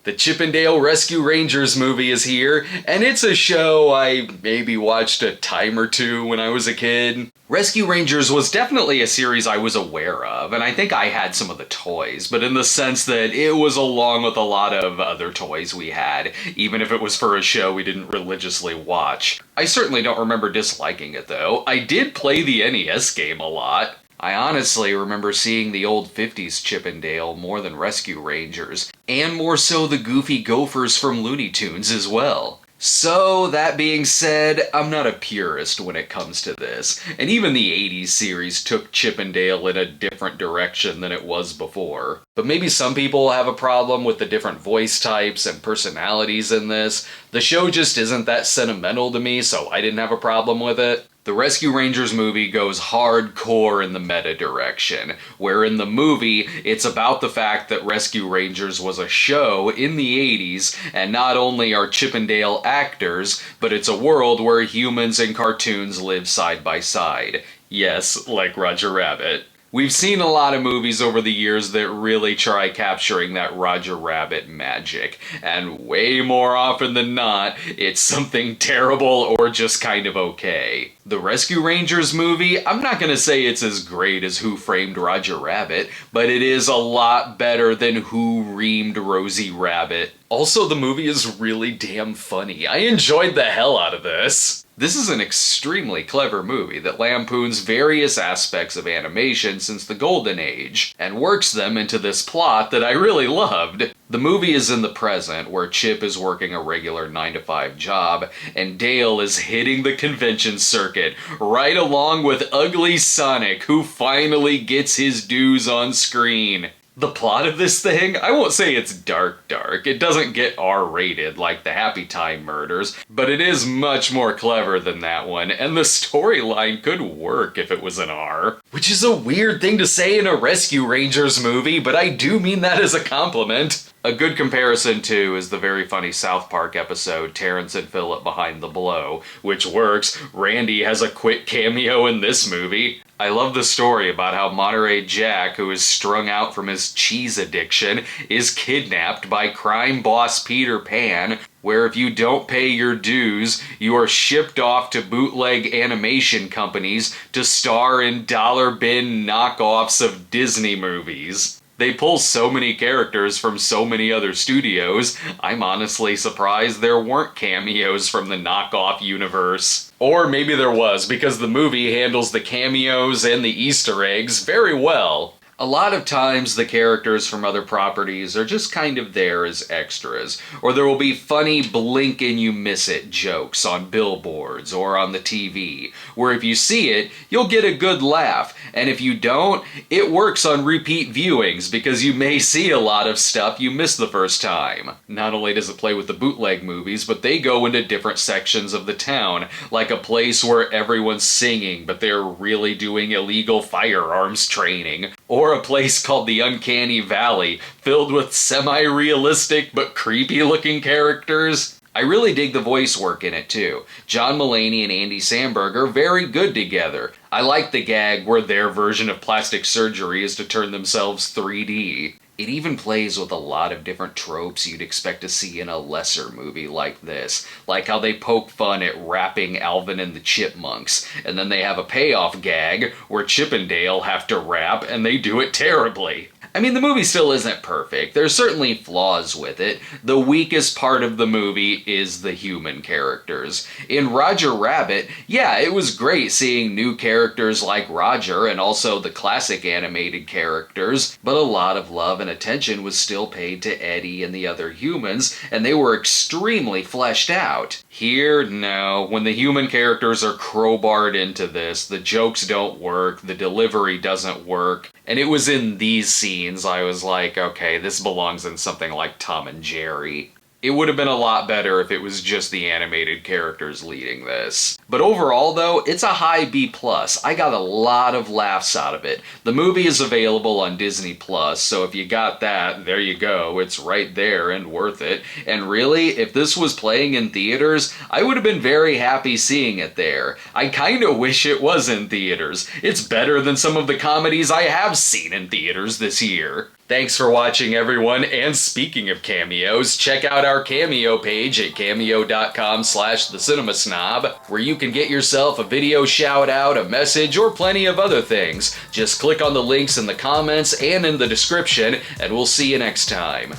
The Chippendale Rescue Rangers movie is here, and it's a show I maybe watched a time or two when I was a kid. Rescue Rangers was definitely a series I was aware of, and I think I had some of the toys, but in the sense that it was along with a lot of other toys we had, even if it was for a show we didn't religiously watch. I certainly don't remember disliking it though. I did play the NES game a lot. I honestly remember seeing the old 50s Chippendale more than Rescue Rangers, and more so the Goofy Gophers from Looney Tunes as well. So, that being said, I'm not a purist when it comes to this, and even the 80s series took Chippendale in a different direction than it was before. But maybe some people have a problem with the different voice types and personalities in this. The show just isn't that sentimental to me, so I didn't have a problem with it. The Rescue Rangers movie goes hardcore in the meta direction, where in the movie, it's about the fact that Rescue Rangers was a show in the 80s, and not only are Chippendale actors, but it's a world where humans and cartoons live side by side. Yes, like Roger Rabbit. We've seen a lot of movies over the years that really try capturing that Roger Rabbit magic, and way more often than not, it's something terrible or just kind of okay. The Rescue Rangers movie, I'm not gonna say it's as great as Who Framed Roger Rabbit, but it is a lot better than Who Reamed Rosie Rabbit. Also, the movie is really damn funny. I enjoyed the hell out of this. This is an extremely clever movie that lampoons various aspects of animation since the Golden Age, and works them into this plot that I really loved. The movie is in the present, where Chip is working a regular 9-to-5 job, and Dale is hitting the convention circuit, right along with Ugly Sonic, who finally gets his dues on screen. The plot of this thing, I won't say it's dark. It doesn't get R-rated like the Happy Time murders, but it is much more clever than that one, and the storyline could work if it was an R. Which is a weird thing to say in a Rescue Rangers movie, but I do mean that as a compliment. A good comparison, too, is the very funny South Park episode, Terrence and Phillip Behind the Blow, which works. Randy has a quick cameo in this movie. I love the story about how Monterey Jack, who is strung out from his cheese addiction, is kidnapped by crime boss Peter Pan, where if you don't pay your dues, you are shipped off to bootleg animation companies to star in dollar bin knockoffs of Disney movies. They pull so many characters from so many other studios, I'm honestly surprised there weren't cameos from the knockoff universe. Or maybe there was, because the movie handles the cameos and the Easter eggs very well. A lot of times the characters from other properties are just kind of there as extras, or there will be funny blink and you miss it jokes on billboards or on the TV, where if you see it, you'll get a good laugh, and if you don't, it works on repeat viewings because you may see a lot of stuff you missed the first time. Not only does it play with the bootleg movies, but they go into different sections of the town, like a place where everyone's singing but they're really doing illegal firearms training, or a place called the Uncanny Valley, filled with semi-realistic but creepy-looking characters. I really dig the voice work in it too. John Mulaney and Andy Samberg are very good together. I like the gag where their version of plastic surgery is to turn themselves 3D. It even plays with a lot of different tropes you'd expect to see in a lesser movie like this, like how they poke fun at rapping Alvin and the Chipmunks, and then they have a payoff gag where Chippendale have to rap and they do it terribly. I mean, the movie still isn't perfect. There's certainly flaws with it. The weakest part of the movie is the human characters. In Roger Rabbit, yeah, it was great seeing new characters like Roger and also the classic animated characters, but a lot of love and attention was still paid to Eddie and the other humans, and they were extremely fleshed out. Here, no. When the human characters are crowbarred into this, the jokes don't work, the delivery doesn't work, and it was in these scenes I was like, okay, this belongs in something like Tom and Jerry. It would have been a lot better if it was just the animated characters leading this. But overall though, it's a high B+. I got a lot of laughs out of it. The movie is available on Disney+, so if you got that, there you go. It's right there and worth it. And really, if this was playing in theaters, I would have been very happy seeing it there. I kinda wish it was in theaters. It's better than some of the comedies I have seen in theaters this year. Thanks for watching, everyone, and speaking of cameos, check out our Cameo page at cameo.com/thecinemasnob, where you can get yourself a video shout-out, a message, or plenty of other things. Just click on the links in the comments and in the description, and we'll see you next time.